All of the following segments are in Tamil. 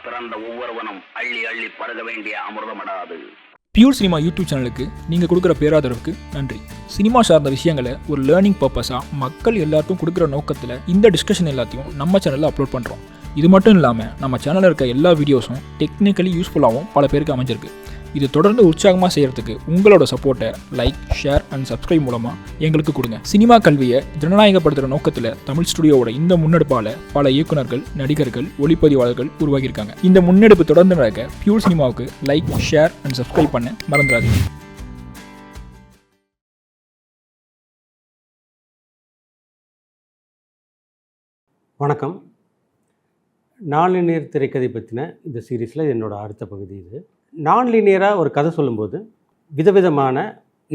பிறந்த ஒவ்வொருவனும் அள்ளி அள்ளி பருக வேண்டிய அமிர்தமடாது. பியூர் சினிமா யூடியூப் சேனலுக்கு நீங்கள் கொடுக்குற பேராதரவுக்கு நன்றி. சினிமா சார்ந்த விஷயங்களை ஒரு லேர்னிங் பர்பஸாக மக்கள் எல்லாருக்கும் கொடுக்குற நோக்கத்தில் இந்த டிஸ்கஷன் எல்லாத்தையும் நம்ம சேனலில் அப்லோட் பண்ணுறோம். இது மட்டும் இல்லாமல் நம்ம சேனலில் இருக்க எல்லா வீடியோஸும் டெக்னிக்கலி யூஸ்ஃபுல்லாகவும் பல பேருக்கு அமைஞ்சிருக்கு. இது தொடர்ந்து உற்சாகமாக செய்கிறதுக்கு உங்களோட சப்போர்ட்டை லைக், ஷேர் அண்ட் சப்ஸ்கிரைப் மூலமாக எங்களுக்கு கொடுங்க. சினிமா கல்வியை ஜனநாயகப்படுத்துகிற நோக்கத்தில் தமிழ் ஸ்டுடியோவோட இந்த முன்னெடுப்பால் பல இயக்குநர்கள், நடிகர்கள், ஒளிப்பதிவாளர்கள் உருவாகியிருக்காங்க. இந்த முன்னெடுப்பு தொடர்ந்து நடக்க பியூர் சினிமாவுக்கு லைக், ஷேர் அண்ட் சப்ஸ்கிரைப் பண்ண மறந்துடாதீங்க. வணக்கம். நான்லீனியர் திரைக்கதை பற்றின இந்த சீரீஸில் என்னோட அடுத்த பகுதி இது. நான்லீனியராக ஒரு கதை சொல்லும்போது விதவிதமான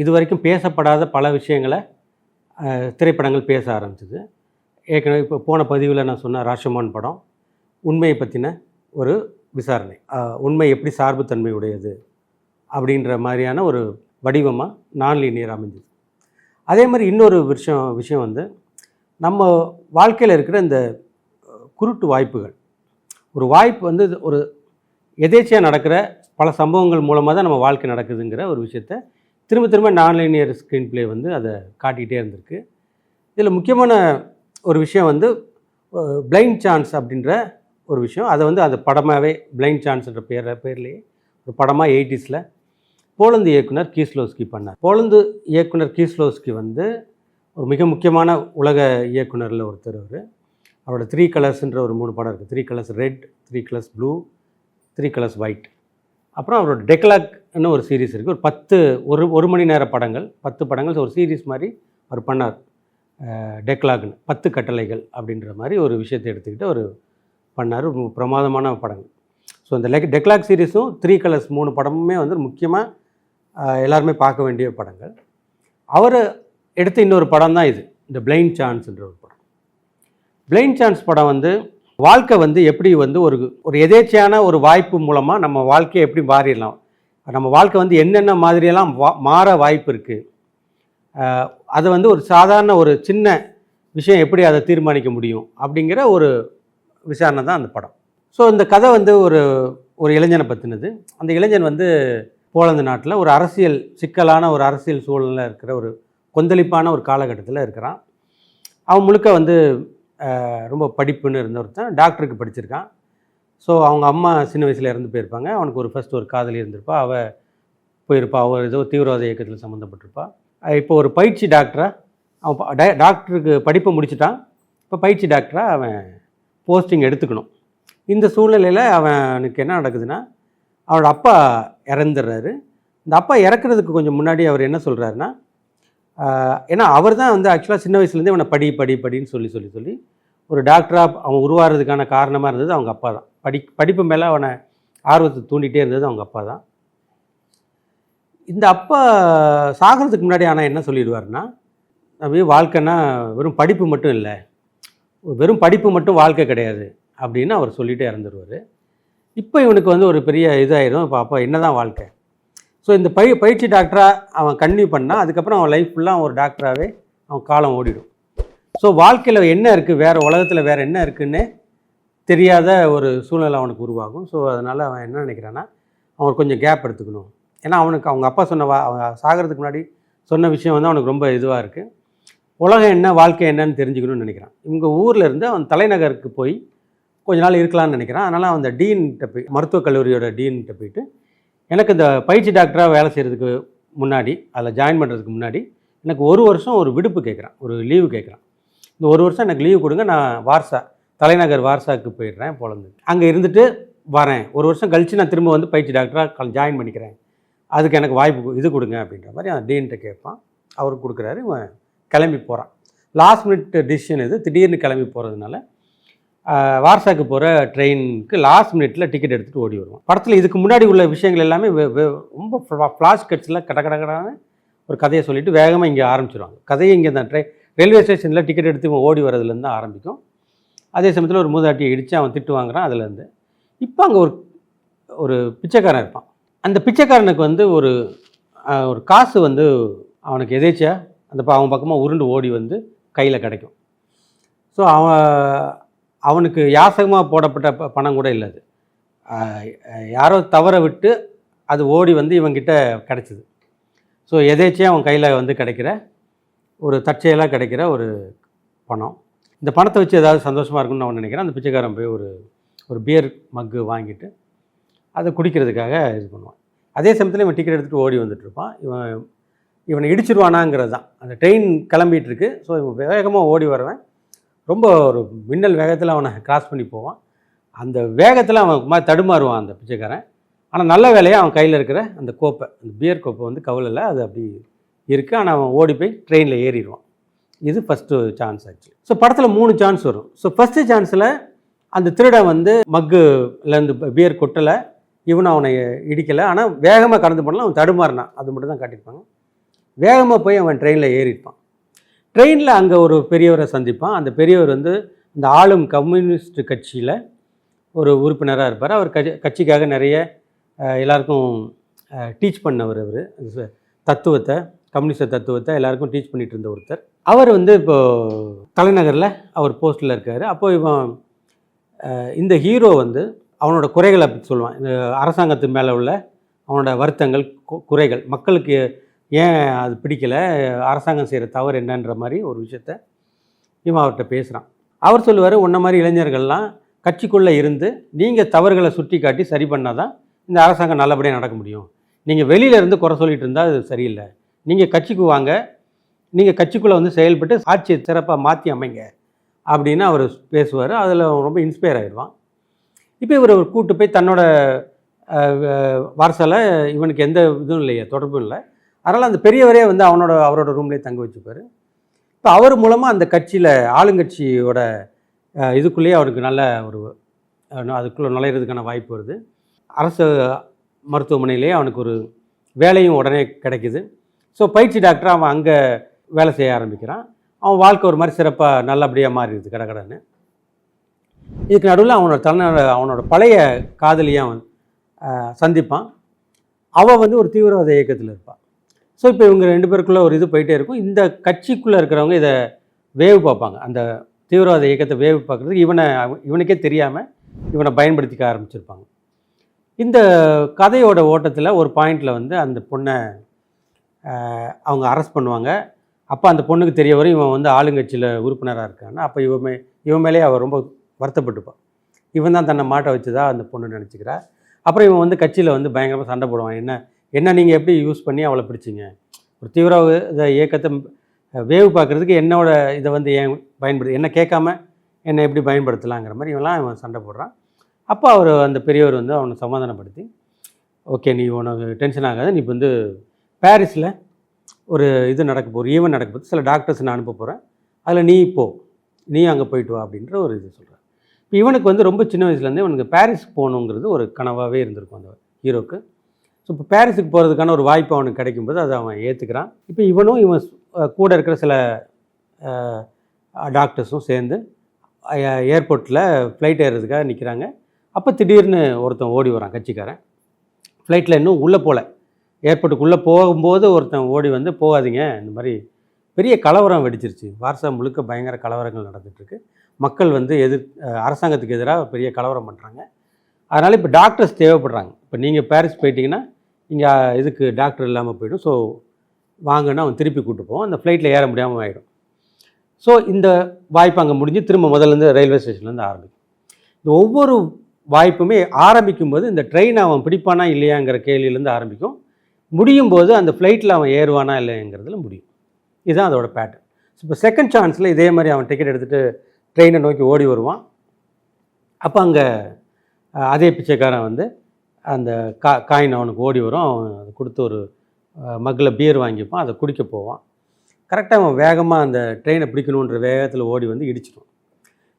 இதுவரைக்கும் பேசப்படாத பல விஷயங்களை திரைப்படங்கள் பேச ஆரம்பிச்சிது. ஏற்கனவே இப்போ போன பதிவில் நான் சொன்ன ராஷமான் படம் உண்மையை பற்றின ஒரு விசாரணை, உண்மை எப்படி சார்புத்தன்மை உடையது அப்படின்ற மாதிரியான ஒரு வடிவமாக நான்லீனியர் அமைஞ்சுது. அதே மாதிரி இன்னொரு விஷயம் வந்து நம்ம வாழ்க்கையில் இருக்கிற இந்த குருட்டு வாய்ப்புகள். ஒரு வாய்ப்பு வந்து ஒரு எதேச்சையாக நடக்கிற பல சம்பவங்கள் மூலமாக தான் நம்ம வாழ்க்கை நடக்குதுங்கிற ஒரு விஷயத்த திரும்ப நான்லீனியர் ஸ்க்ரீன் ப்ளே வந்து அதை காட்டிக்கிட்டே இருந்திருக்கு. இதில் முக்கியமான ஒரு விஷயம் வந்து பிளைண்ட் சான்ஸ் அப்படின்ற ஒரு விஷயம். அதை வந்து அந்த படமாகவே பிளைண்ட் சான்ஸ்ன்ற பேர்லேயே ஒரு படமாக 80s போலந்து இயக்குனர் கீஸ்லோவ்ஸ்கி பண்ணார். போலந்து இயக்குனர் கீஸ்லோவ்ஸ்கி வந்து ஒரு மிக முக்கியமான உலக இயக்குனரில் ஒருத்தர். அவரோட 3 கலர்ஸ்ன்ற ஒரு 3 படம் இருக்குது. 3 colours red, 3 colours blue, 3 colours white. அப்புறம் அவரோட டெக்லாக்னு ஒரு சீரீஸ் இருக்குது. ஒரு மணி நேர படங்கள், 10 படங்கள் ஒரு சீரீஸ் மாதிரி அவர் பண்ணார். டெக்லாக்னு 10 கட்டளைகள் அப்படின்ற மாதிரி ஒரு விஷயத்தை எடுத்துக்கிட்டு அவர் பண்ணார். பிரமாதமான படங்கள். ஸோ இந்த டெக்லாக் சீரீஸும் 3 கலர்ஸ் 3 படமுமே வந்து முக்கியமாக எல்லாருமே பார்க்க வேண்டிய படங்கள். அவர் எடுத்த இன்னொரு படம் தான் இது, இந்த பிளைண்ட் சான்ஸ்ன்ற ஒரு படம். பிளைண்ட் சான்ஸ் படம் வந்து வாழ்க்கை வந்து எப்படி வந்து ஒரு எதேச்சையான ஒரு வாய்ப்பு மூலமாக நம்ம வாழ்க்கையை எப்படி மாறிடலாம், நம்ம வாழ்க்கை வந்து என்னென்ன மாதிரியெல்லாம் மாற வாய்ப்பு இருக்குது, அதை வந்து ஒரு சாதாரண ஒரு சின்ன விஷயம் எப்படி அதை தீர்மானிக்க முடியும் அப்படிங்கிற ஒரு விசாரணை தான் அந்த படம். ஸோ இந்த கதை வந்து ஒரு இளைஞனை பற்றினது. அந்த இளைஞன் வந்து போலந்து நாட்டில் ஒரு சிக்கலான ஒரு அரசியல் சூழலில் இருக்கிற ஒரு கொந்தளிப்பான ஒரு காலகட்டத்தில் இருக்கிறான். அவன் முழுக்க வந்து ரொம்ப படிப்புன்னு இருந்த ஒருத்தன், டாக்டருக்கு படிச்சிருக்கான். ஸோ அவங்க அம்மா சின்ன வயசில் இறந்து போயிருப்பாங்க. அவனுக்கு ஃபஸ்ட்டு ஒரு காதலி இருந்திருப்பா, அவள் போயிருப்பா, அவள் ஏதோ தீவிரவாத இயக்கத்தில் சம்மந்தப்பட்டிருப்பா. இப்போ ஒரு பயிற்சி டாக்டராக அவன் டாக்டருக்கு படிப்பை முடிச்சுட்டான். இப்போ பயிற்சி டாக்டராக அவன் போஸ்டிங் எடுத்துக்கணும். இந்த சூழ்நிலையில் அவனுக்கு என்ன நடக்குதுன்னா, அவனோட அப்பா இறந்துடுறாரு. இந்த அப்பா இறக்குறதுக்கு கொஞ்சம் முன்னாடி அவர் என்ன சொல்கிறாருன்னா, ஏன்னா அவர் தான் வந்து ஆக்சுவலாக சின்ன வயசுலேருந்தே அவனை படின்னு சொல்லி ஒரு டாக்டராக அவன் உருவாகிறதுக்கான காரணமாக இருந்தது அவங்க அப்பா தான். படிப்பு மேலே அவனை ஆர்வத்தை தூண்டிகிட்டே இருந்தது அவங்க அப்பா தான். இந்த அப்பா சாகிறதுக்கு முன்னாடி ஆனால் என்ன சொல்லிடுவார்னா, அப்படியே வாழ்க்கைன்னா வெறும் படிப்பு மட்டும் இல்லை, வெறும் படிப்பு மட்டும் வாழ்க்கை கிடையாது அப்படின்னு அவர் சொல்லிகிட்டே இறந்துடுவார். இப்போ இவனுக்கு வந்து ஒரு பெரிய இதாகிடும். இப்போ அப்பா என்ன தான் வாழ்க்கை? ஸோ இந்த பயிற்சி டாக்டராக அவன் கன்டினியூ பண்ணால் அதுக்கப்புறம் அவன் லைஃப் ஃபுல்லாக ஒரு டாக்டராகவே அவன் காலம் ஓடிடும். ஸோ வாழ்க்கையில் என்ன இருக்குது, வேறு உலகத்தில் வேறு என்ன இருக்குதுன்னு தெரியாத ஒரு சூழ்நிலை அவனுக்கு உருவாகும். ஸோ அதனால் அவன் என்ன நினைக்கிறான்னா, அவன் கொஞ்சம் கேப் எடுத்துக்கணும். ஏன்னா அவனுக்கு அவங்க அப்பா அவன் சாகிறதுக்கு முன்னாடி சொன்ன விஷயம் வந்து அவனுக்கு ரொம்ப இதுவாக இருக்குது. உலகம் என்ன, வாழ்க்கை என்னன்னு தெரிஞ்சுக்கணும்னு நினைக்கிறான். இவங்க ஊரில் இருந்து அவன் தலைநகருக்கு போய் கொஞ்ச நாள் இருக்கலாம்னு நினைக்கிறான். அதனால் அந்த டீன்கிட்ட போய், மருத்துவக் கல்லூரியோட டீன்கிட்ட போயிட்டு, எனக்கு இந்த பயிற்சி டாக்டராக வேலை செய்கிறதுக்கு முன்னாடி, அதில் ஜாயின் பண்ணுறதுக்கு முன்னாடி எனக்கு 1 வருஷம் ஒரு விடுப்பு கேட்குறான், ஒரு லீவு கேட்குறான். இந்த 1 வருஷம் எனக்கு லீவு கொடுங்க, நான் தலைநகர் வார்சாவுக்கு போயிடுறேன், போலந்து. அங்கே இருந்துட்டு வரேன், 1 வருஷம் கழித்து நான் திரும்ப வந்து பயிற்சி டாக்டராக ஜாயின் பண்ணிக்கிறேன், அதுக்கு எனக்கு வாய்ப்பு இது கொடுங்க அப்படின்ற மாதிரி அவன் டீன்கிட்ட கேட்பான். அவருக்கு கொடுக்குறாரு. இவன் கிளம்பி போகிறான். லாஸ்ட் மினிட் டிசிஷன் இது. திடீர்னு கிளம்பி போகிறதுனால வார்சாக்கு போகிற ட்ரெயினுக்கு லாஸ்ட் மினிட்டில் டிக்கெட் எடுத்துகிட்டு ஓடி வருவான். படத்தில் இதுக்கு முன்னாடி உள்ள விஷயங்கள் எல்லாமே ரொம்ப ஃப்ளாஷ் கட்ஸில் கடகடகடான ஒரு கதையை சொல்லிவிட்டு வேகமாக இங்கே ஆரம்பிச்சிடுவாங்க. கதையை இங்கே தான் ரயில்வே ஸ்டேஷனில் டிக்கெட் எடுத்து இவன் ஓடி வரதுலேருந்து தான் ஆரம்பிக்கும். அதே சமயத்தில் ஒரு மூதாட்டியை இடித்து அவன் திட்டு வாங்குறான். அதுலேருந்து இப்போ அங்கே ஒரு பிச்சைக்காரன் இருப்பான். அந்த பிச்சைக்காரனுக்கு வந்து ஒரு காசு வந்து அவனுக்கு எதேச்சியாக அவன் பக்கமாக உருண்டு ஓடி வந்து கையில் கிடைக்கும். ஸோ அவனுக்கு யாசகமாக போடப்பட்ட பணம் கூட இல்லை. அது யாரோ தவற விட்டு அது ஓடி வந்து இவங்கிட்ட கிடச்சிது. ஸோ எதேச்சியாக அவன் கையில் வந்து கிடைக்கிற ஒரு தற்செயலாக கிடைக்கிற ஒரு பணம். இந்த பணத்தை வச்சு ஏதாவது சந்தோஷமாக இருக்குன்னு நான் நினைக்கிறேன். அந்த பிச்சைக்காரன் போய் ஒரு பியர் மக்கு வாங்கிட்டு அதை குடிக்கிறதுக்காக இது பண்ணுவான். அதே சமயத்தில் இவன் டிக்கெட் எடுத்துகிட்டு ஓடி வந்துட்டுருப்பான். இவனை இடிச்சிருவானாங்கிறது தான். அந்த ட்ரெயின் கிளம்பிகிட்டு இருக்கு. ஸோ இவன் வேகமாக ஓடி வருவேன். ரொம்ப ஒரு மின்னல் வேகத்தில் அவனை கிராஸ் பண்ணி போவான். அந்த வேகத்தில் அவன் மாதிரி தடுமாறுவான் அந்த பிச்சைக்காரன். ஆனால் நல்ல வேலையாக அவன் கையில் இருக்கிற அந்த கோப்பை, அந்த பியர் கோப்பை வந்து கவலையில் அது அப்படி இருக்குது. ஆனால் அவன் ஓடி போய் ட்ரெயினில் ஏறிடுவான். இது ஃபஸ்ட்டு சான்ஸ் ஆக்சுவலி. ஸோ படத்தில் 3 சான்ஸ் வரும். ஸோ ஃபஸ்ட்டு சான்ஸில் அந்த திருடன் வந்து மக்குலேருந்து பியர் கொட்டலை, இவனும் அவனை இடிக்கலை. ஆனால் வேகமாக கடந்து போனாலும் அவன் தடுமாறினான். அது மட்டும் தான் காட்டியிருப்பாங்க. வேகமாக போய் அவன் ட்ரெயினில் ஏறியிருப்பான். ட்ரெயினில் அங்கே ஒரு பெரியவரை சந்திப்பான். அந்த பெரியவர் வந்து இந்த ஆளும் கம்யூனிஸ்ட் கட்சியில் ஒரு உறுப்பினராக இருப்பார். அவர் கட்சிக்காக நிறைய எல்லாருக்கும் டீச் பண்ணவர். அவர் தத்துவத்தை, கம்யூனிஸ்ட் தத்துவத்தை எல்லாருக்கும் டீச் பண்ணிகிட்டு இருந்த ஒருத்தர். அவர் வந்து இப்போது தலைநகரில் அவர் போஸ்ட்டில் இருக்கார். அப்போது இவன் இந்த ஹீரோ வந்து அவனோட குறைகளை பற்றி சொல்லுவான். இந்த அரசாங்கத்து மேலே உள்ள அவனோட வருத்தங்கள், குறைகள், மக்களுக்கு ஏன் அது பிடிக்கலை, அரசாங்கம் செய்கிற தவறு என்னன்ற மாதிரி ஒரு விஷயத்த இவன் அவர்கிட்ட பேசுகிறான். அவர் சொல்லுவார், உன்ன மாதிரி இளைஞர்கள்லாம் கட்சிக்குள்ளே இருந்து நீங்கள் தவறுகளை சுட்டி காட்டி சரி பண்ணால் தான் இந்த அரசாங்கம் நல்லபடியாக நடக்க முடியும். நீங்கள் வெளியிலேருந்து குறை சொல்லிகிட்டு இருந்தால் அது சரியில்லை. நீங்கள் கட்சிக்கு வாங்க, நீங்கள் கட்சிக்குள்ளே வந்து செயல்பட்டு ஆட்சியை சிறப்பாக மாற்றி அமைங்க அப்படின்னு அவர் பேசுவார். அதில் ரொம்ப இன்ஸ்பயர் ஆகிடுவான். இப்போ இவர் கூப்பிட்டு போய் தன்னோட வாரசால இவனுக்கு எந்த இதுவும் இல்லையா, தொடர்பும் இல்லை. அதனால் அந்த பெரியவரே வந்து அவரோட ரூம்லேயே தங்க வச்சுப்பார். இப்போ அவர் மூலமாக அந்த கட்சியில் ஆளுங்கட்சியோட இதுக்குள்ளேயே அவருக்கு நல்ல ஒரு அதுக்குள்ளே நுழையிறதுக்கான வாய்ப்பு வருது. அரசு மருத்துவமனையிலேயே அவனுக்கு ஒரு வேலையும் உடனே கிடைக்குது. ஸோ பயிற்சி டாக்டர் அவன் அங்கே வேலை செய்ய ஆரம்பிக்கிறான். அவன் வாழ்க்கை ஒரு மாதிரி சிறப்பாக நல்லபடியாக மாறிடுது கடகடன்னு. இதுக்கு நடுவில் அவனோட பழைய காதலியை அவன் சந்திப்பான். அவள் வந்து ஒரு தீவிரவாத இயக்கத்தில் இருப்பாள். ஸோ இப்போ இவங்க 2 பேருக்குள்ளே ஒரு இது போயிட்டே இருக்கும். இந்த கட்சிக்குள்ளே இருக்கிறவங்க இதை வேவு பார்ப்பாங்க. அந்த தீவிரவாத இயக்கத்தை வேவு பார்க்குறதுக்கு இவனுக்கே தெரியாமல் இவனை பயன்படுத்திக்க ஆரம்பிச்சிருப்பாங்க. இந்த கதையோட ஓட்டத்தில் ஒரு பாயிண்டில் வந்து அந்த பொண்ணை அவங்க அரெஸ்ட் பண்ணுவாங்க. அப்போ அந்த பொண்ணுக்கு தெரிய வரும் இவன் வந்து ஆளுங்கட்சியில் உறுப்பினராக இருக்கான்னு. அப்போ இவன் மேலே அவள் ரொம்ப வருத்தப்பட்டுப்பான். இவன் தான் தன்னை மாட்ட வச்சுதா அந்த பொண்ணு நினச்சிக்கிறா. அப்புறம் இவன் வந்து கட்சியில் வந்து பயங்கரமாக சண்டை போடுவான். என்ன நீங்கள் எப்படி யூஸ் பண்ணி அவளை பிடிச்சிங்க, ஒரு தீவிரவாத இயக்கத்தை வேவு பார்க்குறதுக்கு என்னோட இதை வந்து ஏன் என்ன கேட்காம என்னை எப்படி பயன்படுத்தலாங்கிற மாதிரி இவன் சண்டை போடுறான். அப்போ அவர் அந்த பெரியவர் வந்து அவனை சமாதானப்படுத்தி, ஓகே நீ உனக்கு டென்ஷன் ஆகாது, நீ இப்போ வந்து பாரிஸில் ஒரு இது ஒரு ஈவெண்ட் நடக்க போகுது, சில டாக்டர்ஸ் நான் அனுப்ப போகிறேன், அதில் நீ அங்கே போயிட்டு வா அப்படின்ற ஒரு இது சொல்கிறேன். இப்போ இவனுக்கு வந்து ரொம்ப சின்ன வயசுலேருந்தே இவனுக்கு பாரிஸ் போகணுங்கிறது ஒரு கனவாகவே இருந்திருக்கும் அந்த ஹீரோக்கு. ஸோ இப்போ பாரிஸுக்கு போகிறதுக்கான ஒரு வாய்ப்பு அவனுக்கு கிடைக்கும்போது அதை அவன் ஏற்றுக்கிறான். இப்போ இவன் கூட இருக்கிற சில டாக்டர்ஸும் சேர்ந்து ஏர்போர்ட்டில் ஃப்ளைட் ஏறுறதுக்காக நிற்கிறாங்க. அப்போ திடீர்னு ஒருத்தன் ஓடி வரான், கட்சிக்காரன். ஃப்ளைட்டில் இன்னும் உள்ளே போகல, ஏர்போர்ட்டுக்குள்ளே போகும்போது ஒருத்தன் ஓடி வந்து, போகாதீங்க, இந்த மாதிரி பெரிய கலவரம் வெடிச்சிருச்சு, வார்சா முழுக்க பயங்கர கலவரங்கள் நடந்துகிட்ருக்கு, மக்கள் வந்து அரசாங்கத்துக்கு எதிராக பெரிய கலவரம் பண்ணுறாங்க, அதனால் இப்போ டாக்டர்ஸ் தேவைப்படுறாங்க, இப்போ நீங்கள் பாரிஸ் போயிட்டீங்கன்னா இங்கே இதுக்கு டாக்டர் இல்லாமல் போய்டும், ஸோ வாங்கன்னா அவன் திருப்பி கூப்பிட்டு போவோம், அந்த ஃப்ளைட்டில் ஏற முடியாமல் ஆகிடும். ஸோ இந்த வாய்ப்பு அங்கே முடிஞ்சு திரும்ப முதல்லேருந்து ரயில்வே ஸ்டேஷன்லேருந்து ஆரம்பிக்கும். இந்த ஒவ்வொரு வாய்ப்புமே ஆரம்பிக்கும்போது இந்த ட்ரெயின் அவன் பிடிப்பானா இல்லையாங்கிற கேள்வியிலேருந்து ஆரம்பிக்கும். முடியும் போது அந்த ஃப்ளைட்டில் அவன் ஏறுவானா இல்லைங்கிறதுல முடியும். இதுதான் அதோட பேட்டர்ன். இப்போ செகண்ட் சான்ஸில் இதே மாதிரி அவன் டிக்கெட் எடுத்துகிட்டு ட்ரெயினை நோக்கி ஓடி வருவான். அப்போ அங்கே அதே பிச்சைக்காரன் வந்து அந்த காயின் அவனுக்கு ஓடி வரும். அவன் கொடுத்து ஒரு மக்கில் பியர் வாங்கிப்பான், அதை குடிக்க போவான். கரெக்டாக அவன் வேகமாக அந்த ட்ரெயினை பிடிக்கணுன்ற வேகத்தில் ஓடி வந்து இடிச்சிடும்.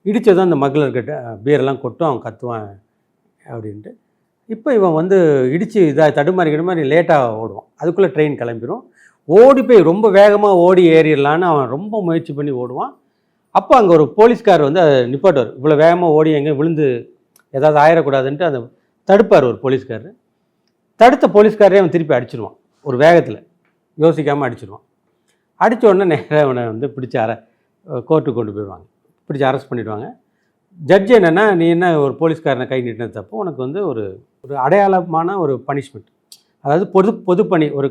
இடித்ததும் அந்த மக்கில் இருக்க பியரெல்லாம் கொட்டும், அவன் கத்துவான் அப்படின்ட்டு. இப்போ இவன் வந்து இடித்து இதாக தடுமாறி லேட்டாக ஓடுவான். அதுக்குள்ளே ட்ரெயின் கிளம்பிடும். ஓடி போய் ரொம்ப வேகமாக ஓடி ஏறிடலான்னு அவன் ரொம்ப முயற்சி பண்ணி ஓடுவான். அப்போ அங்கே ஒரு போலீஸ்கார் வந்து அதை நிப்பாட்டுவார். இவ்வளோ வேகமாக ஓடி எங்கே விழுந்து ஏதாவது ஆயிடக்கூடாதுன்ட்டு அதை தடுப்பார் ஒரு போலீஸ்காரர். தடுத்த போலீஸ்காரரே அவன் திருப்பி அடிச்சிடுவான், ஒரு வேகத்தில் யோசிக்காமல் அடிச்சிடுவான். அடித்த உடனே நேராக அவனை வந்து பிடிச்சி கோர்ட்டுக்கு கொண்டு போயிடுவாங்க, பிடிச்சி அரெஸ்ட் பண்ணிவிடுவாங்க. ஜட்ஜ் என்னென்னா, நீ என்ன ஒரு போலீஸ்காரனை கை நீட்டின தப்பு, உனக்கு வந்து ஒரு ஒரு அடையாளமான ஒரு பனிஷ்மெண்ட், அதாவது பொதுப்பணி, ஒரு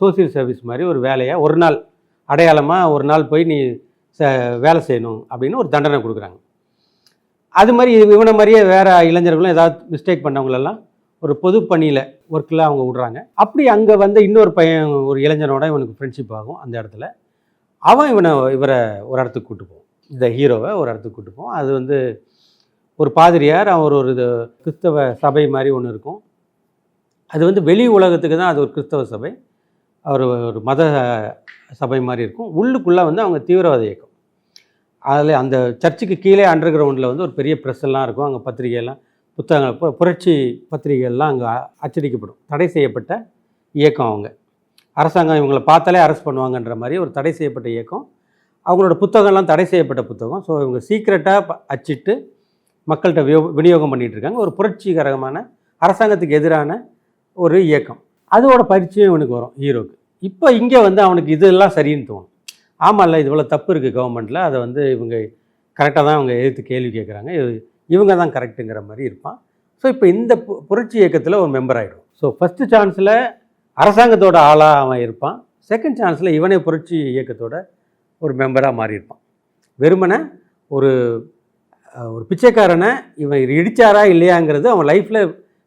சோசியல் சர்வீஸ் மாதிரி ஒரு வேலையை ஒரு நாள் அடையாளமாக ஒரு நாள் போய் நீ வேலை செய்யணும் அப்படின்னு ஒரு தண்டனை கொடுக்குறாங்க. அது மாதிரி இவனை மாதிரியே வேறு இளைஞர்களும் ஏதாவது மிஸ்டேக் பண்ணவங்களெல்லாம் ஒரு பொது பணியில் ஒர்க்கில் அவங்க விடுறாங்க. அப்படி அங்கே வந்து இன்னொரு பையன் ஒரு இளைஞனோட இவனுக்கு ஃப்ரெண்ட்ஷிப் ஆகும். அந்த இடத்துல அவன் இவரை ஒரு இடத்துக்கு கூட்டு போவான், இந்த ஹீரோவை ஒரு இடத்துக்கு கூட்டு போவான். அது வந்து ஒரு பாதிரியார், அவர் ஒரு இது கிறிஸ்தவ சபை மாதிரி ஒன்று இருக்கும். அது வந்து வெளி உலகத்துக்கு தான் அது ஒரு கிறிஸ்தவ சபை, ஒரு மத சபை மாதிரி இருக்கும். உள்ளுக்குள்ளே வந்து அவங்க தீவிரவாத இயக்கம். அதில் அந்த சர்ச்சுக்கு கீழே அண்டர் கிரவுண்டில் வந்து ஒரு பெரிய ப்ரெஸ் எல்லாம் இருக்கும். அங்கே பத்திரிகையெல்லாம், புத்தகங்கள், புரட்சி பத்திரிகைகள்லாம் அங்கே அச்சடிக்கப்படும். தடை செய்யப்பட்ட இயக்கம் அவங்க. அரசாங்கம் இவங்களை பார்த்தாலே அரெஸ்ட் பண்ணுவாங்கன்ற மாதிரி ஒரு தடை செய்யப்பட்ட இயக்கம். அவங்களோட புத்தகம்லாம் தடை செய்யப்பட்ட புத்தகம். ஸோ இவங்க சீக்ரெட்டாக அச்சிட்டு மக்கள்கிட்ட விநியோகம் பண்ணிகிட்ருக்காங்க. ஒரு புரட்சிகரமான அரசாங்கத்துக்கு எதிரான ஒரு இயக்கம். அதோட பரிச்சயம் இவனுக்கு வரும் ஹீரோக்கு. இப்போ இங்கே வந்து அவனுக்கு இதெல்லாம் சரின்னு தோணும். ஆமாம்ல, இது இவ்வளோ தப்பு இருக்குது கவர்மெண்ட்டில், அதை வந்து இவங்க கரெக்டாக தான் அவங்க எதிர்த்து கேள்வி கேட்குறாங்க, இவங்க தான் கரெக்டுங்கிற மாதிரி இருப்பான். ஸோ இப்போ இந்த புரட்சி இயக்கத்தில் ஒரு மெம்பர் ஆகிடும். ஸோ ஃபஸ்ட்டு சான்ஸில் அரசாங்கத்தோட ஆளாக அவன் இருப்பான். செகண்ட் சான்ஸில் இவனே புரட்சி இயக்கத்தோட ஒரு மெம்பராக மாறியிருப்பான். வெறுமனை ஒரு பிச்சைக்காரனை இவன் இடித்தாரா இல்லையாங்கிறது அவன் லைஃப்பில்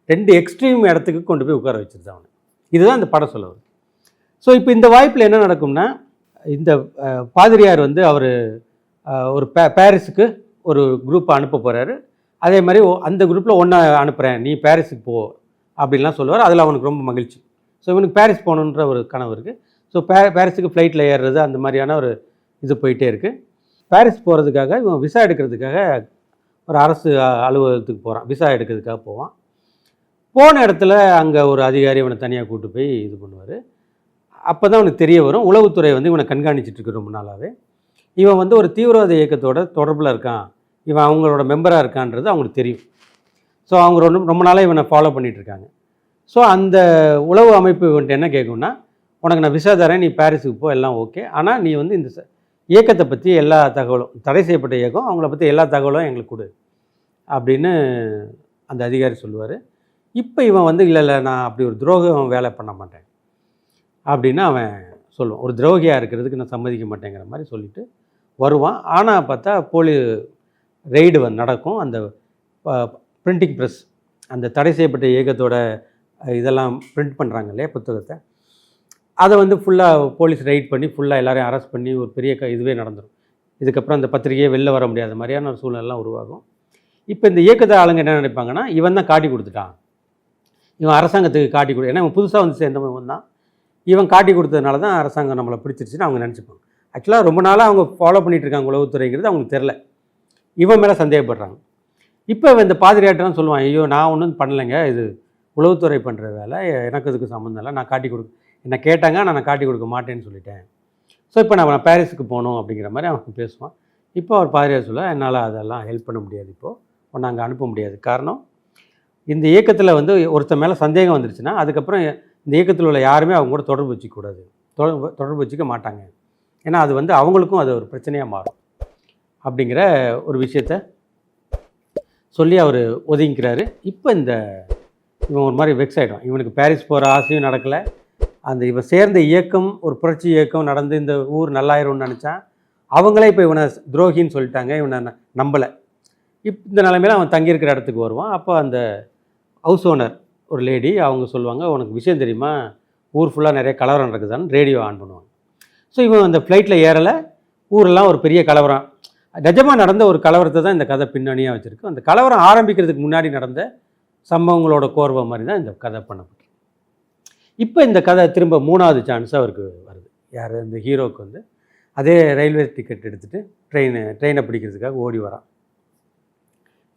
2 எக்ஸ்ட்ரீம் இடத்துக்கு கொண்டு போய் உட்கார வச்சுருந்தான் அவனை. இதுதான் இந்த படம் சொல்ல வருது. ஸோ இப்போ இந்த வாய்ப்பில் என்ன நடக்கும்னா, இந்த பாதிரியார் வந்து அவர் ஒரு பாரிஸுக்கு ஒரு குரூப்பை அனுப்ப போகிறாரு. அதே மாதிரி அந்த குரூப்பில் ஒன்றை அனுப்புகிறேன், நீ பாரிஸுக்கு போ அப்படின்லாம் சொல்லுவார். அதில் அவனுக்கு ரொம்ப மகிழ்ச்சி. ஸோ இவனுக்கு பாரிஸ் போகணுன்ற ஒரு கனவு இருக்குது. ஸோ பாரிஸுக்கு ஃப்ளைட்டில் ஏறுறது அந்த மாதிரியான ஒரு இது போயிட்டே இருக்குது. பாரிஸ் போகிறதுக்காக இவன் விசா எடுக்கிறதுக்காக ஒரு அரசு அலுவலகத்துக்கு போகிறான். விசா எடுக்கிறதுக்காக போவான். போன இடத்துல அங்கே ஒரு அதிகாரி இவனை தனியாக கூப்பிட்டு போய் இது பண்ணுவார். அப்போ தான் அவனுக்கு தெரிய வரும், உளவுத்துறை வந்து இவனை கண்காணிச்சிட்ருக்கு ரொம்ப நாளாகவே. இவன் வந்து ஒரு தீவிரவாத இயக்கத்தோட தொடர்பில் இருக்கான், இவன் அவங்களோட மெம்பராக இருக்கான்றது அவங்களுக்கு தெரியும். ஸோ அவங்க ரொம்ப நாளாக இவனை ஃபாலோ பண்ணிகிட்ருக்காங்க. ஸோ அந்த உளவு அமைப்பு இவன்ட்டு என்ன கேட்கும்னா, உனக்கு நான் விசா தரேன், நீ பாரிஸுக்கு போ, எல்லாம் ஓகே, ஆனால் நீ வந்து இந்த இயக்கத்தை பற்றி எல்லா தகவலும், தடை செய்யப்பட்ட இயக்கம், அவங்கள பற்றி எல்லா தகவலும் எங்களுக்கு கொடு அப்படின்னு அந்த அதிகாரி சொல்லுவார். இப்போ இவன் வந்து இல்லை நான் அப்படி ஒரு துரோகம் வேலை பண்ண மாட்டேன் அப்படின்னு அவன் சொல்லுவான். ஒரு துரோகியாக இருக்கிறதுக்கு நான் சம்மதிக்க மாட்டேங்கிற மாதிரி சொல்லிவிட்டு வருவான். ஆனால் பார்த்தா ரெய்டு நடக்கும். அந்த பிரிண்டிங் ப்ரெஸ், அந்த தடை செய்யப்பட்ட இயக்கத்தோட இதெல்லாம் பிரிண்ட் பண்ணுறாங்க இல்லையா புத்தகத்தை, அதை வந்து ஃபுல்லாக போலீஸ் ரைட் பண்ணி ஃபுல்லாக எல்லோரையும் அரெஸ்ட் பண்ணி ஒரு பெரிய இதுவே நடந்துடும். இதுக்கப்புறம் அந்த பத்திரிகையே வெளில வர முடியாத மாதிரியான ஒரு சூழ்நிலாம் உருவாகும். இப்போ இந்த இயக்கத்தை ஆளுங்க என்ன நினைப்பாங்கன்னா, இவன் தான் காட்டி கொடுத்துட்டான், இவன் அரசாங்கத்துக்கு காட்டி கொடு, ஏன்னா இவன் புதுசாக வந்து சேர்ந்தவன் தான், இவன் காட்டி கொடுத்ததுனால தான் அரசாங்கம் நம்மளை பிடிச்சிருச்சுன்னு அவங்க நினச்சிப்பாங்க. ஆக்சுவலாக ரொம்ப நாளாக அவங்க ஃபாலோ பண்ணிகிட்ருக்காங்க உளவுத்துறைங்கிறது அவங்களுக்கு தெரில. இவன் மேலே சந்தேகப்படுறாங்க. இப்போ இந்த பாதிரியாட்டம் சொல்லுவான், ஐயோ நான் ஒன்றும் பண்ணலைங்க, இது உளவுத்துறை பண்ணுற வேலை, எனக்கு இதுக்கு சம்மந்தம் இல்லை, நான் காட்டி என்ன கேட்டாங்க, நான் காட்டி கொடுக்க மாட்டேன்னு சொல்லிட்டேன். ஸோ இப்போ நான் பாரிஸுக்கு போகணும் அப்படிங்கிற மாதிரி அவன் பேசுவான். இப்போ அவர் பாதிரியார் சொல்ல, என்னால் அதெல்லாம் ஹெல்ப் பண்ண முடியாது, இப்போது ஒன்று அங்கே அனுப்ப முடியாது. காரணம், இந்த இயக்கத்தில் வந்து ஒருத்தர் மேலே சந்தேகம் வந்துருச்சுன்னா அதுக்கப்புறம் இந்த இயக்கத்தில் உள்ள யாருமே அவங்க கூட தொடர்பு வச்சிக்கூடாது, தொடர்பு வச்சிக்க மாட்டாங்க, ஏன்னா அது வந்து அவங்களுக்கும் அது ஒரு பிரச்சனையாக மாறும் அப்படிங்கிற ஒரு விஷயத்த சொல்லி அவர் ஒதுங்கிக்கிறாரு. இப்போ இவன் ஒரு மாதிரி வெக்ஸ் ஆகிடும். இவனுக்கு பாரிஸ் போகிற ஆசையும் நடக்கலை, அந்த இவன் சேர்ந்த இயக்கம் ஒரு புரட்சி இயக்கம் நடந்து இந்த ஊர் நல்லாயிரும்னு நினச்சான். அவங்களே இப்போ இவனை துரோகின்னு சொல்லிட்டாங்க, இவனை நம்பலை. இந்த நிலைமையில அவன் தங்கியிருக்கிற இடத்துக்கு வருவான். அப்போ அந்த ஹவுஸ் ஓனர் ஒரு லேடி, அவங்க சொல்லுவாங்க, உனக்கு விஷயம் தெரியுமா, ஊர் ஃபுல்லாக நிறைய கலவரம் நடக்குதான்னு ரேடியோ ஆன் பண்ணுவாங்க. ஸோ இவன் அந்த ஃப்ளைட்டில் ஏறலை, ஊரெல்லாம் ஒரு பெரிய கலவரம், நிஜமாக நடந்த ஒரு கலவரத்தை தான் இந்த கதை பின்னணியாக வச்சுருக்கு. அந்த கலவரம் ஆரம்பிக்கிறதுக்கு முன்னாடி நடந்த சம்பவங்களோட கோர்வை மாதிரி தான் இந்த கதை பண்ணப்பட்டு. இப்போ இந்த கதை திரும்ப 3வது சான்ஸ் அவருக்கு வருது. யார், இந்த ஹீரோவுக்கு வந்து அதே ரயில்வே டிக்கெட் எடுத்துகிட்டு ட்ரெயினை பிடிக்கிறதுக்காக ஓடி வரான்.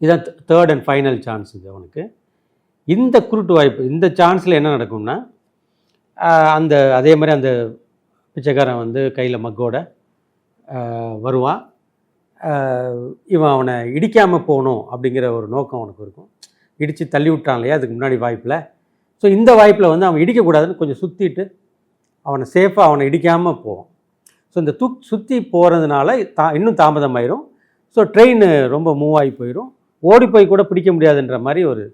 இதுதான் 3rd அண்ட் ஃபைனல் சான்ஸ் இது அவனுக்கு. இந்த குருட்டு வாய்ப்பு, இந்த சான்ஸில் என்ன நடக்கும்னா, அதே மாதிரி அந்த பிச்சைக்காரன் வந்து கையில் மக்கோட வருவான். இவன் அவனை இடிக்காமல் போகணும் அப்படிங்கிற ஒரு நோக்கம் அவனுக்கு இருக்கும். இடித்து தள்ளி விட்டான் இல்லையா அதுக்கு முன்னாடி வாய்ப்பில். ஸோ இந்த வாய்ப்பில் வந்து அவன் இடிக்கக்கூடாதுன்னு கொஞ்சம் சுற்றிட்டு அவனை சேஃபாக அவனை இடிக்காமல் போவான். ஸோ இந்த சுற்றி போகிறதுனால இன்னும் தாமதமாயிரும். ஸோ ட்ரெயின் ரொம்ப மூவ் ஆகி போயிடும், ஓடி போய் கூட பிடிக்க முடியாதுன்ற மாதிரி ஒரு.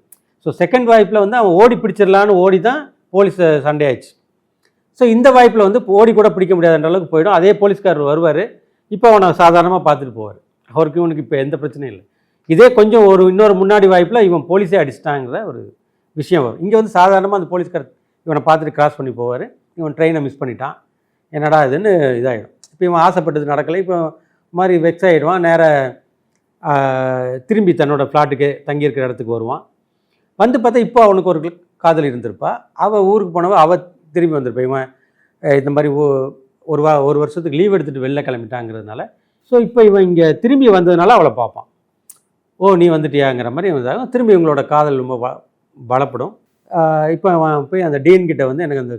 ஸோ செகண்ட் வாய்ப்பில் வந்து அவன் ஓடி பிடிச்சிடலான்னு ஓடி தான் போலீஸ் சண்டே ஆயிடுச்சு. ஸோ இந்த வாய்ப்பில் வந்து ஓடி கூட பிடிக்க முடியாதுன்ற அளவுக்கு போயிடும். அதே போலீஸ்காரர் வருவார், இப்போ அவனை சாதாரணமாக பார்த்துட்டு போவார். அவருக்கு இவனுக்கு இப்போ எந்த பிரச்சனையும் இல்லை. இதே கொஞ்சம் இன்னொரு முன்னாடி வாய்ப்பில் இவன் போலீஸே அடிச்சிட்டாங்கிற ஒரு விஷயம் வரும். இங்கே வந்து சாதாரணமாக அந்த போலீஸ்காரர் இவனை பார்த்துட்டு கிராஸ் பண்ணி போவார். இவன் ட்ரெயினை மிஸ் பண்ணிட்டான், என்னடா இதுன்னு இதாகிடும். இப்போ இவன் ஆசைப்பட்டது நடக்கலை, இப்போ மாதிரி வெக்ஸ் ஆகிடுவான். திரும்பி தன்னோட ஃப்ளாட்டுக்கு தங்கியிருக்கிற இடத்துக்கு வருவான். வந்து பார்த்தா இப்போ அவனுக்கு ஒரு காதல் இருந்திருப்பா. அவள் ஊருக்கு போனவ அவள் திரும்பி வந்திருப்பா. இவன் இந்த மாதிரி ஒரு வருஷத்துக்கு லீவ் எடுத்துகிட்டு வெளில கிளம்பிட்டாங்கிறதுனால. ஸோ இப்போ இவன் இங்கே திரும்பி வந்ததுனால அவளை பார்ப்பான். ஓ நீ வந்துட்டியாங்கிற மாதிரி இவன் திரும்பி இவங்களோட காதல் ரொம்ப பலப்படும். இப்போ அவன் போய் அந்த டீன்கிட்ட வந்து எனக்கு அந்த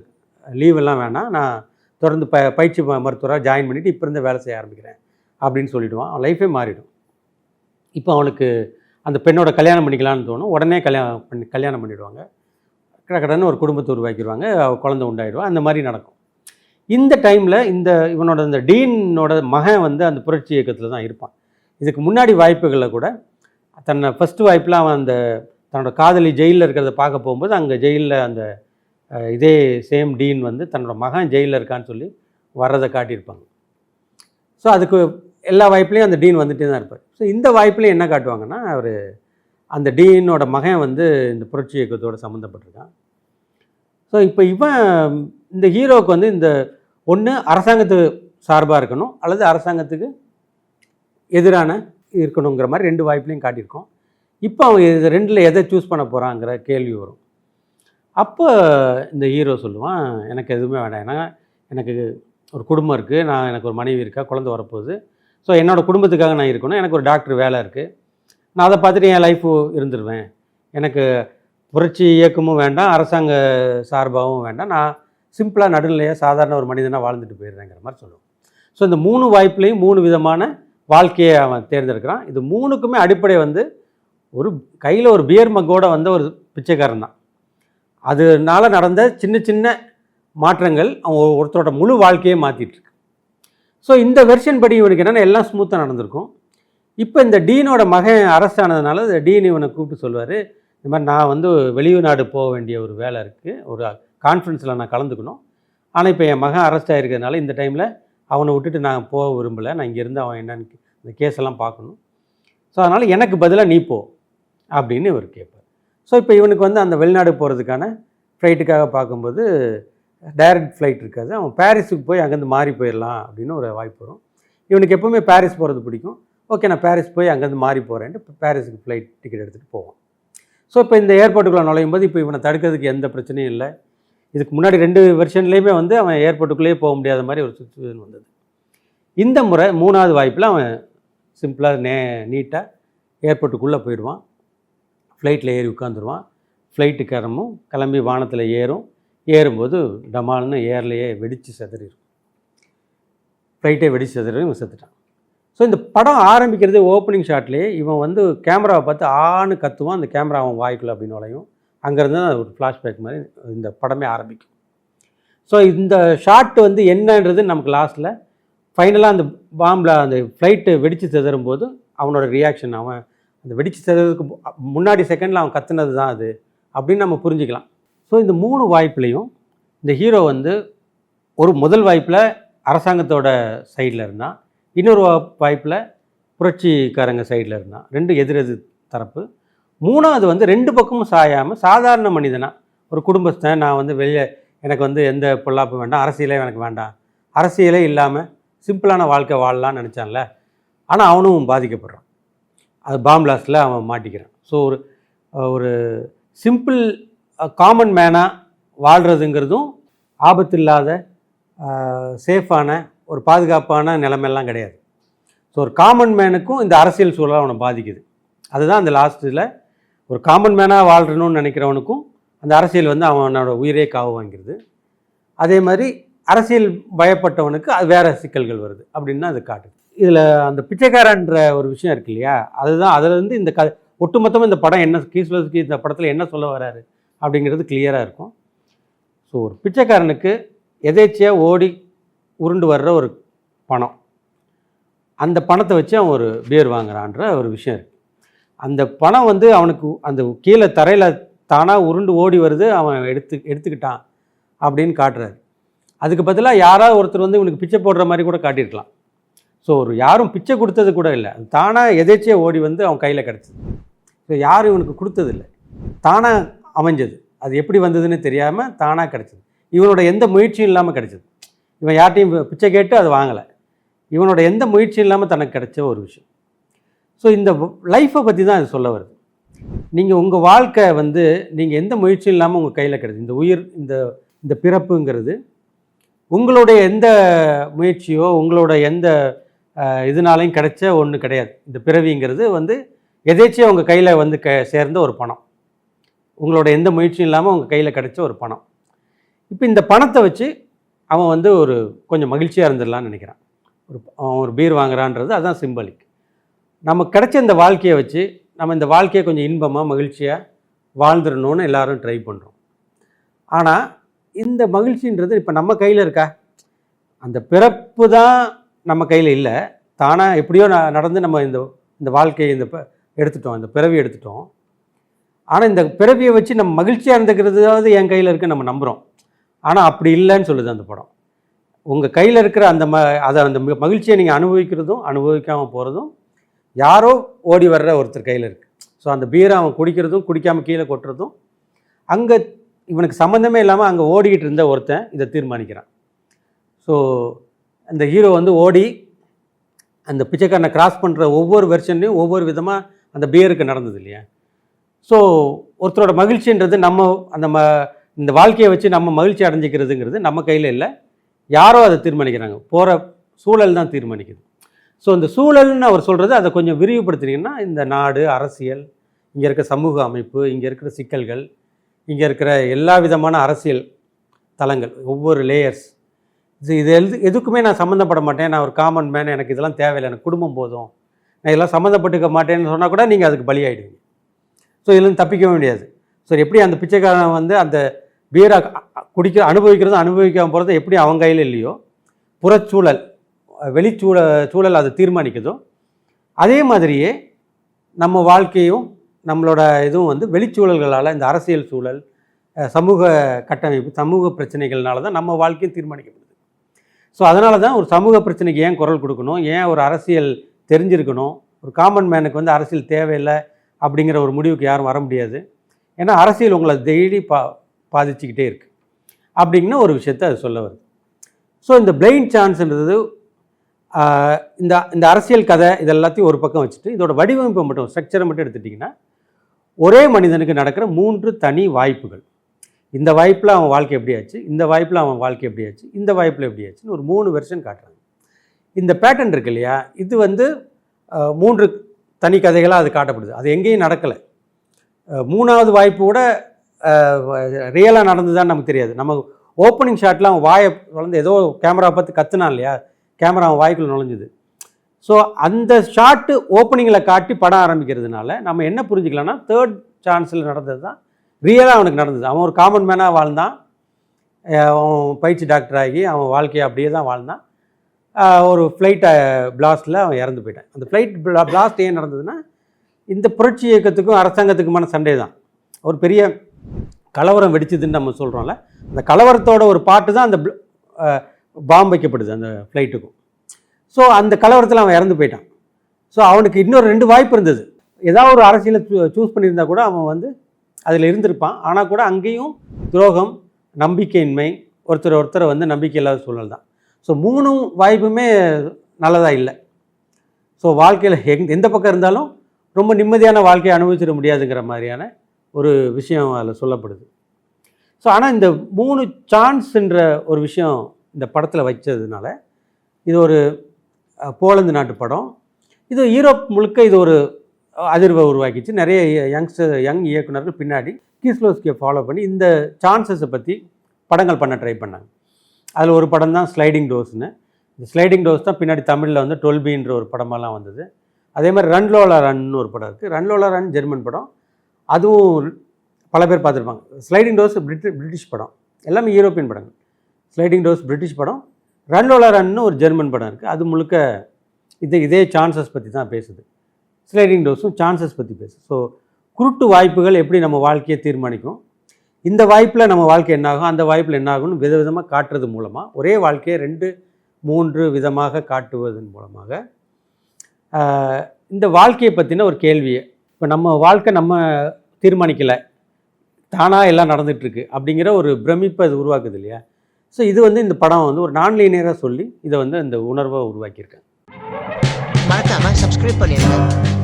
லீவெல்லாம் வேணாம், நான் தொடர்ந்து பயிற்சி மருத்துவராக ஜாயின் பண்ணிவிட்டு இப்போ இருந்து வேலை செய்ய ஆரம்பிக்கிறேன் அப்படின்னு சொல்லிவிடுவான். அவன் லைஃபே மாறிடும். இப்போ அவனுக்கு அந்த பெண்ணோட கல்யாணம் பண்ணிக்கலான்னு தோணும். உடனே கல்யாணம் பண்ணிவிடுவாங்க. கடன்னு ஒரு குடும்பத்தை உருவாக்கிடுவாங்க, குழந்தை உண்டாயிடுவான். அந்த மாதிரி நடக்கும். இந்த டைமில் இவனோட இந்த டீனோட மகன் வந்து அந்த புரட்சி இயக்கத்தில் தான் இருப்பான். இதுக்கு முன்னாடி வாய்ப்புகளில் கூட தன்னை ஃபஸ்ட்டு வாய்ப்பில் அவன் தன்னோட காதலி ஜெயிலில் இருக்கிறத பார்க்க போகும்போது அங்கே ஜெயிலில் அந்த இதே சேம் டீன் வந்து தன்னோட மகன் ஜெயிலில் இருக்கான்னு சொல்லி வர்றதை காட்டியிருப்பாங்க. ஸோ அதுக்கு எல்லா வாய்ப்புலேயும் அந்த டீன் வந்துகிட்டே தான் இருப்பார். ஸோ இந்த வாய்ப்புலேயும் என்ன காட்டுவாங்கன்னா, அவர் அந்த டீனோட மகன் வந்து இந்த புரட்சி இயக்கத்தோடு சம்மந்தப்பட்டிருக்கான். ஸோ இப்போ இந்த ஹீரோவுக்கு வந்து இந்த ஒன்று அரசாங்கத்து சார்பாக இருக்கணும், அல்லது அரசாங்கத்துக்கு எதிரான இருக்கணுங்கிற மாதிரி 2 வாய்ப்புலையும் காட்டியிருக்கோம். இப்போ அவன் இது 2ல் எதை சூஸ் பண்ண போகிறாங்கிற கேள்வி வரும். அப்போ இந்த ஹீரோ சொல்லுவான், எனக்கு எதுவுமே வேண்டாம், ஏன்னா எனக்கு ஒரு குடும்பம் இருக்குது, எனக்கு ஒரு மனைவி இருக்கா, குழந்தை வரப்போகுது. ஸோ என்னோடய குடும்பத்துக்காக நான் இருக்கணும், எனக்கு ஒரு டாக்டர் வேலை இருக்குது, நான் அதை பார்த்துட்டு என் லைஃபு இருந்துருவேன், எனக்கு புரட்சி இயக்கமும் வேண்டாம், அரசாங்க சார்பாகவும் வேண்டாம், நான் சிம்பிளாக நடுநிலையாக சாதாரண ஒரு மனிதனாக வாழ்ந்துட்டு போயிடுறேங்கிற மாதிரி சொல்லுவோம். ஸோ இந்த 3 வாய்ப்புலேயும் 3 விதமான வாழ்க்கையை அவன் தேர்ந்தெடுக்கிறான். இது 3க்குமே அடிப்படை வந்து ஒரு கையில் ஒரு பியர் மக்கோட வந்த ஒரு பிச்சைக்காரன் தான். அதனால நடந்த சின்ன சின்ன மாற்றங்கள் அவன் ஒருத்தரோட முழு வாழ்க்கையே மாற்றிட்டுருக்கு. ஸோ இந்த வெர்ஷன் படி இவனுக்கு என்னென்னா எல்லாம் ஸ்மூத்தாக நடந்திருக்கும். இப்போ இந்த டீனோட மகன் அரெஸ்ட் ஆனதுனால இந்த டீன் இவனை கூப்பிட்டு சொல்லுவார், இந்த மாதிரி நான் வந்து வெளிநாடு போக வேண்டிய ஒரு வேலை இருக்குது, ஒரு கான்ஃபரன்ஸில் நான் கலந்துக்கணும், ஆனால் இப்போ என் மகன் அரெஸ்ட் ஆகிருக்கிறதுனால இந்த டைமில் அவனை விட்டுட்டு நான் போக விரும்பலை, நான் இங்கேருந்து அவன் என்னென்னு இந்த கேஸெல்லாம் பார்க்கணும், ஸோ அதனால் எனக்கு பதிலாக நீ போ அப்படின்னு இவர் கேட்பார். ஸோ இப்போ இவனுக்கு வந்து அந்த வெளிநாடு போகிறதுக்கான ஃப்ளைட்டுக்காக பார்க்கும்போது டைரக்ட் ஃப்ளைட் இருக்காது, அவன் பாரிஸுக்கு போய் அங்கேருந்து மாறி போயிடலாம் அப்படின்னு ஒரு வாய்ப்பு வரும். இவனுக்கு எப்போவுமே பாரிஸ் போகிறது பிடிக்கும். ஓகே நான் பாரிஸ் போய் அங்கேருந்து மாறி போகிறேன்ட்டு இப்போ பாரிஸுக்கு ஃப்ளைட் டிக்கெட் எடுத்துகிட்டு போவான். ஸோ இப்போ இந்த ஏர்போர்ட்டுக்குள்ளே நுழையும் போது இப்போ இவனை தடுக்கிறதுக்கு எந்த பிரச்சனையும் இல்லை. இதுக்கு முன்னாடி 2 வெர்ஷன்லேயுமே வந்து அவன் ஏர்போர்ட்டுக்குள்ளேயே போக முடியாத மாதிரி ஒரு சுச்சுவேஷன் வந்தது. இந்த முறை 3வது வாய்ப்பில் அவன் சிம்பிளாக நீட்டாக ஏர்போர்ட்டுக்குள்ளே போயிடுவான், ஃப்ளைட்டில் ஏறி உட்காந்துருவான். ஃப்ளைட்டு கிளம்பி வானத்தில் ஏறும்போது டமால்னு ஏர்லேயே வெடித்து செதறிடும், ஃப்ளைட்டே வெடித்து செதறி இவன் செத்துட்டான். ஸோ இந்த படம் ஆரம்பிக்கிறது ஓப்பனிங் ஷாட்லேயே இவன் வந்து கேமராவை பார்த்து ஆன்னு கத்துவான், அந்த கேமரா அவன் வாய்க்குள்ள அப்படின்னு நுழையும். அங்கேருந்து தான் ஒரு ஃப்ளாஷ்பேக் மாதிரி இந்த படமே ஆரம்பிக்கும். ஸோ இந்த ஷாட் வந்து என்னன்றது நமக்கு லாஸ்ட்டில் ஃபைனலாக அந்த பாம்பில் அந்த ஃப்ளைட்டு வெடித்து செதறும் போது அவனோட ரியாக்ஷன், அவன் அந்த வெடித்து செதறதுக்கு முன்னாடி செகண்டில் அவன் கத்துனது தான் அது அப்படின்னு நம்ம புரிஞ்சுக்கலாம். ஸோ இந்த 3 வாய்ப்புலையும் இந்த ஹீரோ வந்து ஒரு முதல் வாய்ப்பில் அரசாங்கத்தோட சைடில் இருந்தான், இன்னொரு வாய்ப்பில் புரட்சிக்காரங்க சைடில் இருந்தான், 2 எதிரெது தரப்பு. 3வது வந்து 2 பக்கமும் சாயாமல் சாதாரண மனிதனாக ஒரு குடும்பஸ்தன், நான் வந்து வெளியே எனக்கு வந்து எந்த பொல்லாப்பும் வேண்டாம், அரசியலே எனக்கு வேண்டாம், அரசியலே இல்லாமல் சிம்பிளான வாழ்க்கை வாழலான்னு நினச்சான்ல, ஆனால் அவனும் பாதிக்கப்படுறான், அது பாம் பிளாஸ்டில் அவன் மாட்டிக்கிறான். ஸோ ஒரு சிம்பிள் காமன் மேனாக வாழ்கிறதுங்கிறதும் ஆபத்து இல்லாத சேஃபான ஒரு பாதுகாப்பான நிலைமையெல்லாம் கிடையாது. ஸோ ஒரு காமன் மேனுக்கும் இந்த அரசியல் சூழலை அவனை பாதிக்குது. அதுதான் அந்த லாஸ்ட்டில் ஒரு காமன் மேனாக வாழ்கிறணும்னு நினைக்கிறவனுக்கும் அந்த அரசியல் வந்து அவனோட உயிரே காவு வாங்கிடுது. அதே மாதிரி அரசியல் பயப்பட்டவனுக்கு அது வேறு சிக்கல்கள் வருது அப்படின்னு தான் அது காட்டுது. இதில் அந்த பிச்சைக்காரன்ற ஒரு விஷயம் இருக்கு இல்லையா, அதுதான் அதிலேருந்து இந்த ஒட்டுமொத்தமாக இந்த படம் என்ன கீஸ்லோஸ்கி இந்த படத்தில் என்ன சொல்ல வராரு அப்படிங்கிறது கிளியராக இருக்கும். ஸோ ஒரு பிச்சைக்காரனுக்கு எதேச்சியாக ஓடி உருண்டு வர்ற ஒரு பணம், அந்த பணத்தை வச்சு அவன் ஒரு பியர் வாங்குறான்ற ஒரு விஷயம் இருக்குது. அந்த பணம் வந்து அவனுக்கு அந்த கீழே தரையில் தானாக உருண்டு ஓடி வருது, அவன் எடுத்துக்கிட்டான் அப்படின்னு காட்டுறாரு. அதுக்கு பதிலாக யாராவது ஒருத்தர் வந்து இவனுக்கு பிச்சை போடுற மாதிரி கூட காட்டியிருக்கலாம். ஸோ யாரும் பிச்சை கொடுத்தது கூட இல்லை, அது தானாக எதேச்சியாக ஓடி வந்து அவன் கையில் கிடச்சிது. ஸோ யாரும் இவனுக்கு கொடுத்ததில்லை, தானாக அமைஞ்சது. அது எப்படி வந்ததுன்னு தெரியாமல் தானாக கிடச்சிது. இவனோட எந்த முயற்சியும் இல்லாமல் கிடச்சிது. இவன் யார்ட்டையும் பிச்சை கேட்டு அது வாங்கலை, இவனோட எந்த முயற்சியும் இல்லாமல் தனக்கு கிடைச்ச ஒரு விஷயம். ஸோ இந்த லைஃப்பை பற்றி தான் இது சொல்ல வருது. நீங்கள் உங்கள் வாழ்க்கை வந்து நீங்கள் எந்த முயற்சியும் இல்லாமல் உங்கள் கையில் கிடையாது. இந்த உயிர், இந்த பிறப்புங்கிறது உங்களுடைய எந்த முயற்சியோ உங்களோட எந்த இதனாலையும் கிடைச்ச ஒன்று கிடையாது. இந்த பிறவிங்கிறது வந்து எதேச்சியாக உங்கள் கையில் வந்து சேர்ந்த ஒரு பணம், உங்களோட எந்த முயற்சியும் இல்லாமல் உங்கள் கையில் கிடைச்ச ஒரு பணம். இப்போ இந்த பணத்தை வச்சு அவன் வந்து ஒரு கொஞ்சம் மகிழ்ச்சியாக இருந்துடலான்னு நினைக்கிறான். அவன் ஒரு பீர் வாங்குறான்றது அதுதான் சிம்பலிக். நமக்கு கிடைச்ச இந்த வாழ்க்கையை வச்சு நம்ம இந்த வாழ்க்கையை கொஞ்சம் இன்பமாக மகிழ்ச்சியாக வாழ்ந்துடணும்னு எல்லாரும் ட்ரை பண்ணுறோம். ஆனால் இந்த மகிழ்ச்சின்றது இப்போ நம்ம கையில் இருக்கா? அந்த பிறப்பு தான் நம்ம கையில் இல்லை, தானாக எப்படியோ நடந்து நம்ம இந்த வாழ்க்கையை எடுத்துட்டோம், இந்த பிறவி எடுத்துட்டோம். ஆனால் இந்த பிறவியை வச்சு நம்ம மகிழ்ச்சியாக இருந்துக்கிறதாவது என் கையில் இருக்குன்னு நம்ம நம்புகிறோம். ஆனால் அப்படி இல்லைன்னு சொல்லுது அந்த படம். உங்கள் கையில் இருக்கிற அந்த அந்த மகிழ்ச்சியை நீங்கள் அனுபவிக்கிறதும் அனுபவிக்காமல் போகிறதும் யாரோ ஓடி வர்ற ஒருத்தர் கையில் இருக்குது. ஸோ அந்த பீரை அவன் குடிக்கிறதும் குடிக்காமல் கீழே கொட்டுறதும் அங்கே இவனுக்கு சம்மந்தமே இல்லாமல் அங்கே ஓடிக்கிட்டு இருந்த ஒருத்தன் இதை தீர்மானிக்கிறான். ஸோ அந்த ஹீரோ வந்து ஓடி அந்த பிச்சைக்காரனை கிராஸ் பண்ணுற ஒவ்வொரு வெர்ஷன்லையும் ஒவ்வொரு விதமாக அந்த பியருக்கு நடந்தது இல்லையா? ஸோ ஒருத்தரோட மகிழ்ச்சின்றது இந்த வாழ்க்கையை வச்சு நம்ம மகிழ்ச்சி அடைஞ்சிக்கிறதுங்கிறது நம்ம கையில் இல்லை, யாரோ அதை தீர்மானிக்கிறாங்க, போகிற சூழல் தான் தீர்மானிக்குது. ஸோ இந்த சூழல்னு அவர் சொல்கிறது அதை கொஞ்சம் விரிவுபடுத்தினீங்கன்னா இந்த நாடு, அரசியல், இங்கே இருக்கிற சமூக அமைப்பு, இங்கே இருக்கிற சிக்கல்கள், இங்கே இருக்கிற எல்லா விதமான அரசியல் தளங்கள், ஒவ்வொரு லேயர்ஸ், இது எதுக்குமே நான் சம்மந்தப்பட மாட்டேன், நான் ஒரு காமன் மேன், எனக்கு இதெல்லாம் தேவையில்லை, எனக்கு குடும்பம் போதும், நான் இதெல்லாம் சம்மந்தப்பட்டுக்க மாட்டேன்னு சொன்னால் கூட நீங்கள் அதுக்கு பலியாயிடுவீங்க. ஸோ இதுலேருந்து தப்பிக்கவே முடியாது. ஸோ எப்படி அந்த பிச்சைக்காரன் வந்து அந்த பீரை அனுபவிக்கிறதும் அனுபவிக்காமல் போகிறது எப்படி அவங்க கையில் இல்லையோ, புறச்சூழல் சூழல் அதை தீர்மானிக்குதோ, அதே மாதிரியே நம்ம வாழ்க்கையும் நம்மளோட இதுவும் வந்து வெளிச்சூழல்களால், இந்த அரசியல் சூழல், சமூக கட்டமைப்பு, சமூக பிரச்சனைகள்னால தான் நம்ம வாழ்க்கையும் தீர்மானிக்கப்படுது. ஸோ அதனால தான் ஒரு சமூக பிரச்சனைக்கு ஏன் குரல் கொடுக்கணும், ஏன் ஒரு அரசியல் தெரிஞ்சிருக்கணும், ஒரு காமன் மேனுக்கு வந்து அரசியல் தேவையில்லை அப்படிங்கிற ஒரு முடிவுக்கு யாரும் வர முடியாது. ஏன்னா அரசியல் உங்களை டெய்லி பாதிச்சுக்கிட்டே இருக்குது அப்படிங்கிற ஒரு விஷயத்தை அது சொல்ல வருது. ஸோ இந்த பிளைண்ட் சான்ஸ்ன்றது இந்த அரசியல் கதை இதெல்லாத்தையும் ஒரு பக்கம் வச்சுட்டு இதோட வடிவமைப்பை மட்டும், ஸ்ட்ரக்சரை மட்டும் எடுத்துட்டிங்கன்னா, ஒரே மனிதனுக்கு நடக்கிற 3 தனி வாய்ப்புகள். இந்த வாய்ப்பில் அவன் வாழ்க்கை எப்படி ஆச்சு, இந்த வாய்ப்பில் அவன் வாழ்க்கை எப்படி ஆச்சு, இந்த வாய்ப்பில் எப்படி ஆச்சுன்னு ஒரு 3 வெர்ஷன் காட்டுறாங்க. இந்த பேட்டர்ன் இருக்கு இல்லையா, இது வந்து 3 தனி கதைகளாக அது காட்டப்படுது. அது எங்கேயும் நடக்கலை. 3வது வாய்ப்பு கூட ரியலாக நடந்துதான்னு நமக்கு தெரியாது. நம்ம ஓப்பனிங் ஷாட்டில் அவன் வாயை வளர்ந்து ஏதோ கேமரா பார்த்து கத்துனான் இல்லையா, கேமரா அவன் வாய்க்குள்ள நுழைஞ்சுது. ஸோ அந்த ஷாட்டு ஓப்பனிங்கில் காட்டி படம் ஆரம்பிக்கிறதுனால நம்ம என்ன புரிஞ்சுக்கலாம்னா, 3rd சான்ஸில் நடந்தது தான் ரியலாக அவனுக்கு நடந்தது. அவன் ஒரு காமன் மேனாக வாழ்ந்தான், அவன் பயிற்சி டாக்டர் ஆகி அவன் வாழ்க்கையை அப்படியே தான் வாழ்ந்தான். ஒரு ஃப்ளைட் பிளாஸ்ட்டில் அவன் இறந்து போயிட்டான். அந்த ஃப்ளைட் பிளாஸ்ட் ஏன் நடந்ததுன்னா, இந்த புரட்சி இயக்கத்துக்கும் அரசாங்கத்துக்குமான சண்டை தான். ஒரு பெரிய கலவரம் வெடிச்சதுன்னு நம்ம சொல்கிறோம்ல, அந்த கலவரத்தோட ஒரு பாட்டு தான் அந்த பாம்பு வைக்கப்படுது அந்த ஃப்ளைட்டுக்கும். ஸோ அந்த கலவரத்தில் அவன் இறந்து போயிட்டான். ஸோ அவனுக்கு இன்னொரு 2 வாய்ப்பு இருந்தது. ஏதாவது ஒரு அரசியலை சூஸ் பண்ணியிருந்தா கூட அவன் வந்து அதில் இருந்திருப்பான். ஆனால் கூட அங்கேயும் துரோகம், நம்பிக்கையின்மை, ஒருத்தரை வந்து நம்பிக்கை இல்லாத சூழல் தான். ஸோ 3 வாய்ப்புமே நல்லதாக இல்லை. ஸோ வாழ்க்கையில் எந்த பக்கம் இருந்தாலும் ரொம்ப நிம்மதியான வாழ்க்கையை அனுபவிச்சிட முடியாதுங்கிற மாதிரியான ஒரு விஷயம் அதில் சொல்லப்படுது. ஸோ ஆனால் இந்த 3 சான்ஸ்ன்ற ஒரு விஷயம் இந்த படத்தில் வச்சதுனால, இது ஒரு போலந்து நாட்டு படம். இது யூரோப் முழுக்க இது ஒரு அதிர்வை உருவாக்கிச்சு. நிறைய யங் இயக்குனர்கள் பின்னாடி கீஸ்லோஸ்கியை ஃபாலோ பண்ணி இந்த சான்சஸை பற்றி படங்கள் பண்ண ட்ரை பண்ணாங்க. அதில் ஒரு படம் தான் ஸ்லைடிங் டோர்ஸ்னு. இந்த ஸ்லைடிங் டோர்ஸ் தான் பின்னாடி தமிழில் வந்து 12Bன்ற ஒரு படமெல்லாம் வந்தது. அதே மாதிரி ரன் லோலா ரன்னு ஒரு படம் இருக்குது. ரன் லோலா ரன் ஜெர்மன் படம், அதுவும் பல பேர் பார்த்துருப்பாங்க. ஸ்லைடிங் டோர்ஸ் பிரிட்டிஷ் படம், எல்லாமே யூரோப்பியன் படங்கள். ஸ்லைடிங் டோர்ஸ் பிரிட்டிஷ் படம், ரன் லோலா ரன்னு ஒரு ஜெர்மன் படம் இருக்குது. அது முழுக்க இதே சான்சஸ் பற்றி தான் பேசுது. ஸ்லைடிங் டோர்ஸும் சான்சஸ் பற்றி பேசுது. ஸோ குருட்டு வாய்ப்புகள் எப்படி நம்ம வாழ்க்கையை தீர்மானிக்கும், இந்த வாய்ப்பில் நம்ம வாழ்க்கை என்னாகும், அந்த வாய்ப்பில் என்னாகும்னு விதவிதமாக காட்டுறது மூலமாக, ஒரே வாழ்க்கையை 2-3 விதமாக காட்டுவதன் மூலமாக இந்த வாழ்க்கையை பற்றின ஒரு கேள்வியை, இப்போ நம்ம வாழ்க்கை நம்ம தீர்மானிக்கலை, தானாக எல்லாம் நடந்துகிட்ருக்கு அப்படிங்கிற ஒரு பிரமிப்பை அது உருவாக்குது இல்லையா. ஸோ இது இந்த படம் ஒரு நான்லீனியராக சொல்லி இதை அந்த உணர்வை உருவாக்கியிருக்கேன். மறக்காம சப்ஸ்கிரைப் பண்ணிடுங்க.